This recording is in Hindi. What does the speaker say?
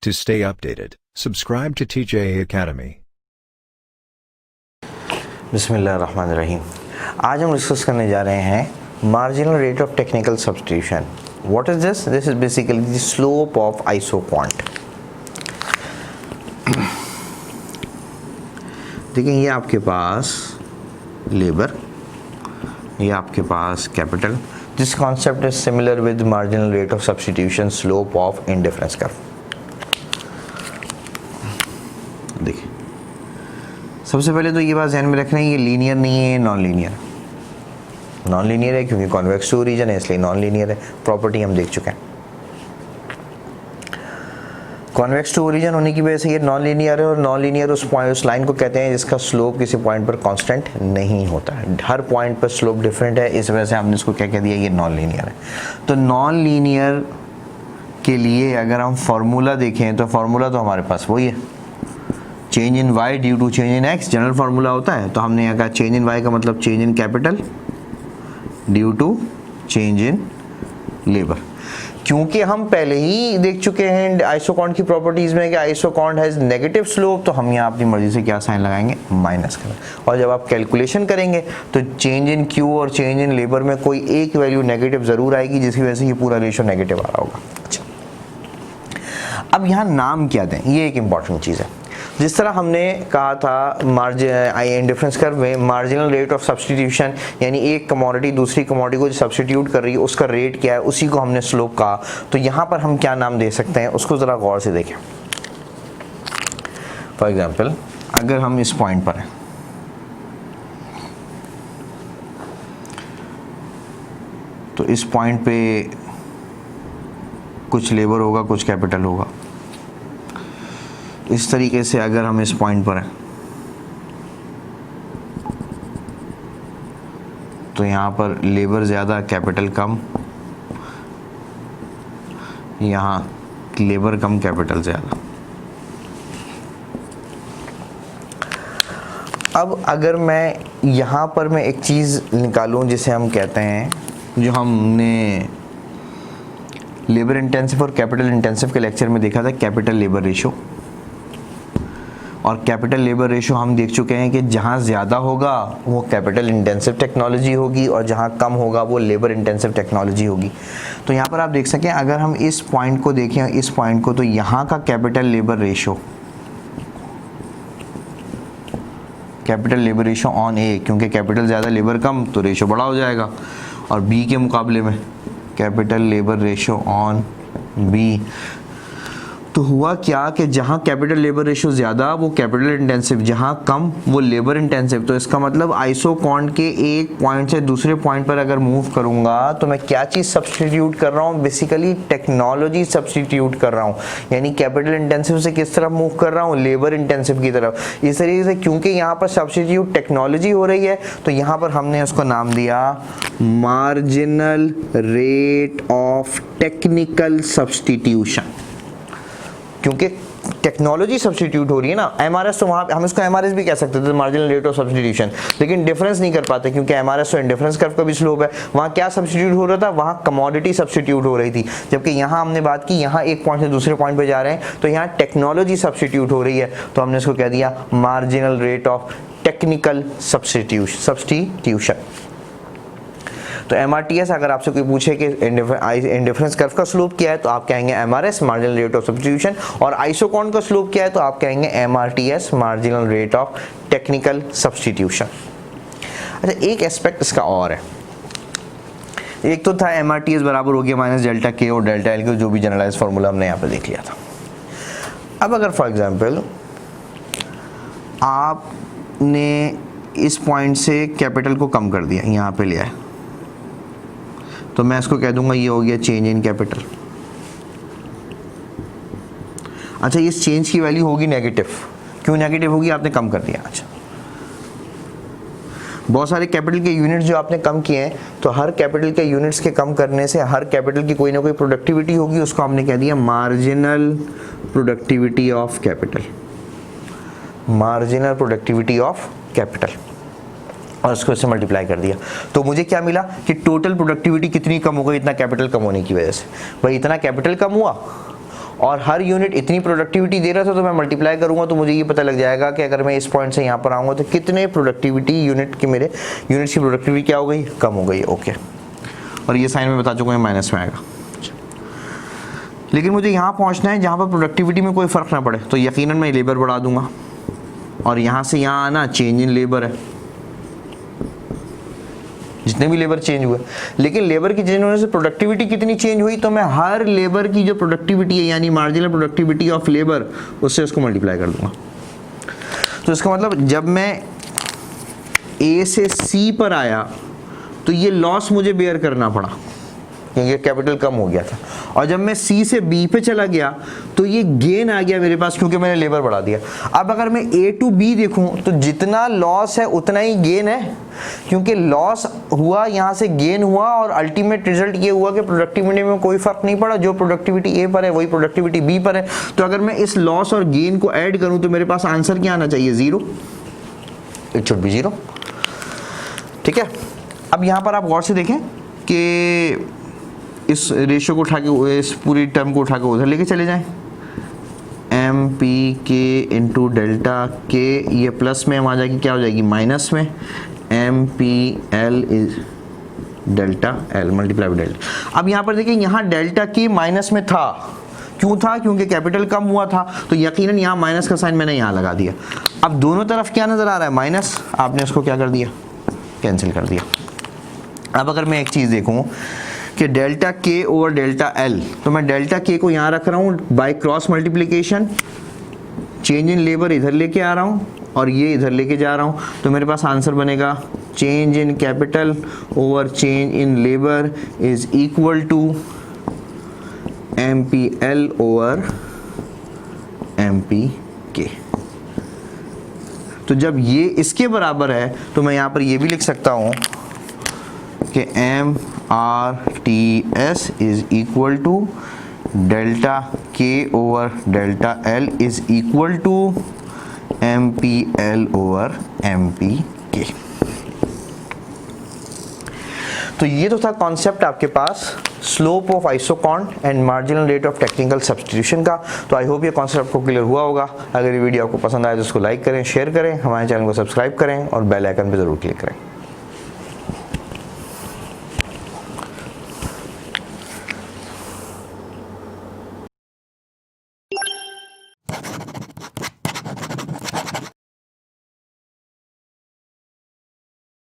To stay updated, subscribe to TJA Academy. बिस्मिल्लाहिर्रहमानिर्रहीम। आज हम डिस्कस करने जा रहे हैं marginal rate of technical substitution. What is this? This is basically the slope of isoquant. देखिए, ये आपके पास लेबर, ये आपके पास capital. This concept is similar with marginal rate of substitution slope of indifference curve. देखिए, सबसे पहले तो ये बात ध्यान में रखना है, ये लीनियर नहीं है, नॉन लीनियर। नॉन लीनियर है क्योंकि कॉन्वेक्स टू रीजन है, इसलिए नॉन लीनियर है। प्रॉपर्टी हम देख चुके हैं। कॉन्वेक्स टू रीजन होने की वजह से ये नॉन लीनियर है, और नॉन लीनियर उस लाइन को कहते हैं जिसका स्लोप किसी पॉइंट पर कांस्टेंट नहीं होता है। हर पॉइंट पर स्लोप डिफरेंट है, इस वजह से हमने इसको क्या कह दिया, ये नॉन लीनियर है। तो नॉन लीनियर के लिए अगर हम फॉर्मूला देखें तो फॉर्मूला तो हमारे पास वही है, change in y due to change in x। General formula होता है, तो हमने यहाँ कहा चेंज इन y का मतलब change in capital due to change in labour. क्योंकि हम पहले ही देख चुके हैं आइसोकॉन्ट की प्रॉपर्टीज में कि आइसोकॉन्ट हैज नेगेटिव स्लोप, तो हम यहाँ अपनी मर्जी से क्या साइन लगाएंगे, माइनस का। और जब आप कैलकुलेशन करेंगे तो चेंज इन q और चेंज इन लेबर में कोई एक वैल्यू नेगेटिव जरूर आएगी, जिसकी वजह से ये पूरा रेशियो नेगेटिव आ रहा होगा। अच्छा, अब यहाँ नाम क्या दें, ये एक इंपॉर्टेंट चीज़ है। जिस तरह हमने कहा था इंडिफरेंस कर्व में मार्जिनल रेट ऑफ सब्स्टिट्यूशन, यानी एक कमोडिटी दूसरी कमोडिटी को जो सब्स्टिट्यूट कर रही है उसका रेट क्या है, उसी को हमने स्लोप कहा। तो यहाँ पर हम क्या नाम दे सकते हैं, उसको ज़रा गौर से देखें। फॉर एग्जांपल, अगर हम इस पॉइंट पर हैं, तो इस पॉइंट पे कुछ लेबर होगा, कुछ कैपिटल होगा। इस तरीके से अगर हम इस पॉइंट पर हैं तो यहाँ पर लेबर ज़्यादा, कैपिटल कम। यहाँ लेबर कम, कैपिटल ज़्यादा। अब अगर मैं यहाँ पर मैं एक चीज़ निकालूं जिसे हम कहते हैं, जो हमने लेबर इंटेंसिव और कैपिटल इंटेंसिव के लेक्चर में देखा था, कैपिटल लेबर रेशो। और कैपिटल लेबर रेशो हम देख चुके हैं कि जहाँ ज़्यादा होगा वो कैपिटल इंटेंसिव टेक्नोलॉजी होगी, और जहाँ कम होगा वो लेबर इंटेंसिव टेक्नोलॉजी होगी। तो यहाँ पर आप देख सकें, अगर हम इस पॉइंट को देखें, इस पॉइंट को, तो यहाँ का कैपिटल लेबर रेशो ऑन ए, क्योंकि कैपिटल ज़्यादा लेबर कम तो रेशो बड़ा हो जाएगा। और बी के मुकाबले में capital labour ratio on B. तो हुआ क्या कि जहाँ कैपिटल लेबर रेशो ज़्यादा वो कैपिटल इंटेंसिव, जहाँ कम वो लेबर इंटेंसिव। तो इसका मतलब आइसोकॉन्ट के एक पॉइंट से दूसरे पॉइंट पर अगर मूव करूँगा तो मैं क्या चीज़ सब्स्टिट्यूट कर रहा हूँ, बेसिकली टेक्नोलॉजी सब्स्टिट्यूट कर रहा हूँ। यानी कैपिटल इंटेंसिव से किस तरफ मूव कर रहा हूँ, लेबर इंटेंसिव की तरफ। इस तरीके से क्योंकि यहाँ पर सब्स्टिट्यूट टेक्नोलॉजी हो रही है, तो यहाँ पर हमने उसको नाम दिया marginal rate of technical substitution. क्योंकि टेक्नोलॉजी सब्स्टिट्यूट हो रही है ना, एमआरएस, तो वहाँ हम इसको एमआरएस भी कह सकते थे, मार्जिनल रेट ऑफ सब्स्टिट्यूशन। लेकिन डिफरेंस नहीं कर पाते क्योंकि एमआरएस तो इंडिफरेंस कर्व का भी स्लोप है। वहाँ क्या सब्स्टिट्यूट हो रहा था, वहाँ कमोडिटी सब्स्टिट्यूट हो रही थी। जबकि यहाँ हमने बात की, यहाँ एक पॉइंट से दूसरे पॉइंट पे जा रहे हैं, तो यहाँ टेक्नोलॉजी सब्स्टिट्यूट हो रही है, तो हमने इसको कह दिया marginal rate of technical substitution. तो MRTS अगर आपसे कोई पूछे कि इंडिफरेंस कर्व का स्लोप क्या है, तो आप कहेंगे MRS, marginal rate of substitution. और आइसोकॉन्ट का स्लोप क्या है, तो आप कहेंगे MRTS, marginal rate of technical substitution. अच्छा, एक एस्पेक्ट इसका और है। एक तो था MRTS बराबर हो गया माइनस डेल्टा K और डेल्टा L, जो भी जनरलाइज फार्मूला हमने यहाँ पे देख लिया था। अब अगर फॉर एग्जाम्पल आपने इस पॉइंट से कैपिटल को कम कर दिया, यहाँ पे लिया है, तो मैं इसको कह दूंगा ये हो गया चेंज इन कैपिटल। अच्छा, इस चेंज की वैल्यू होगी नेगेटिव। क्यों नेगेटिव होगी, आपने कम कर दिया। अच्छा, बहुत सारे कैपिटल के यूनिट्स जो आपने कम किए हैं, तो हर कैपिटल के यूनिट्स के कम करने से हर कैपिटल की कोई ना कोई प्रोडक्टिविटी होगी, उसको हमने कह दिया marginal productivity of capital. Marginal productivity of capital, और उसको इससे मल्टीप्लाई कर दिया। तो मुझे क्या मिला कि टोटल प्रोडक्टिविटी कितनी कम हो गई, इतना कैपिटल कम होने की वजह से। भाई इतना कैपिटल कम हुआ और हर यूनिट इतनी प्रोडक्टिविटी दे रहा था, तो मैं मल्टीप्लाई करूंगा तो मुझे ये पता लग जाएगा कि अगर मैं इस पॉइंट से यहाँ पर आऊँगा तो कितने प्रोडक्टिविटी यूनिट की मेरे यूनिट्स की प्रोडक्टिविटी क्या हो गई, कम हो गई। ओके, और ये साइन में बता चुका हूँ माइनस में आएगा। लेकिन मुझे यहाँ पहुँचना है जहाँ पर प्रोडक्टिविटी में कोई फ़र्क ना पड़े, तो यकीनन मैं लेबर बढ़ा दूंगा, और यहाँ से यहाँ आना चेंज इन लेबर है, जितने भी लेबर चेंज हुए। लेकिन लेबर की चेंज होने से प्रोडक्टिविटी कितनी चेंज हुई, तो मैं हर लेबर की जो प्रोडक्टिविटी है यानी मार्जिनल प्रोडक्टिविटी ऑफ लेबर, उससे उसको मल्टीप्लाई कर दूंगा। तो इसका मतलब जब मैं ए से सी पर आया तो ये लॉस मुझे बेयर करना पड़ा क्योंकि कैपिटल कम हो गया था, और जब मैं सी से बी पे चला गया तो ये गेन आ गया मेरे पास क्योंकि मैंने लेबर बढ़ा दिया। अब अगर मैं ए टू बी देखूं तो जितना लॉस है उतना ही गेन है, क्योंकि लॉस हुआ यहाँ से गेन हुआ, और अल्टीमेट रिजल्ट ये हुआ कि प्रोडक्टिविटी में कोई फर्क नहीं पड़ा, जो प्रोडक्टिविटी ए पर है वही प्रोडक्टिविटी बी पर है। तो अगर मैं इस लॉस और गेन को ऐड करूं तो मेरे पास आंसर क्या आना चाहिए, 0, इट शुड बी 0। ठीक है, अब यहाँ पर आप गौर से देखें कि इस रेशियो को उठा के, इस पूरी टर्म को उठा के उधर लेके चले जाएं, एम पी के इंटू डेल्टा के, ये प्लस में आ जाएगी, क्या हो जाएगी माइनस में, M P L is delta L multiply by delta. अब यहाँ पर देखिए, यहाँ डेल्टा के माइनस में था, क्यों था, क्योंकि कैपिटल कम हुआ था, तो यकीनन यहाँ माइनस का साइन मैंने यहाँ लगा दिया। अब दोनों तरफ क्या नज़र आ रहा है, माइनस, आपने उसको क्या कर दिया, कैंसिल कर दिया। अब अगर मैं एक चीज़ देखूँ कि delta K over delta L, तो मैं डेल्टा के को यहाँ रख रहा हूँ by cross multiplication, change in labour इधर लेके आ रहा हूँ और ये इधर लेके जा रहा हूँ, तो मेरे पास आंसर बनेगा change in capital over change in labour is equal to M P L over M P K. तो जब ये इसके बराबर है तो मैं यहाँ पर ये भी लिख सकता हूँ कि M R T S is equal to delta K over delta L is equal to M P L over M P K. तो ये तो था कॉन्सेप्ट आपके पास slope of isoquant and marginal rate of technical substitution का। तो आई होप ये कॉन्सेप्ट को क्लियर हुआ होगा। अगर ये वीडियो आपको पसंद आए तो उसको लाइक करें, शेयर करें, हमारे चैनल को सब्सक्राइब करें और बेल आइकन पर ज़रूर क्लिक करें।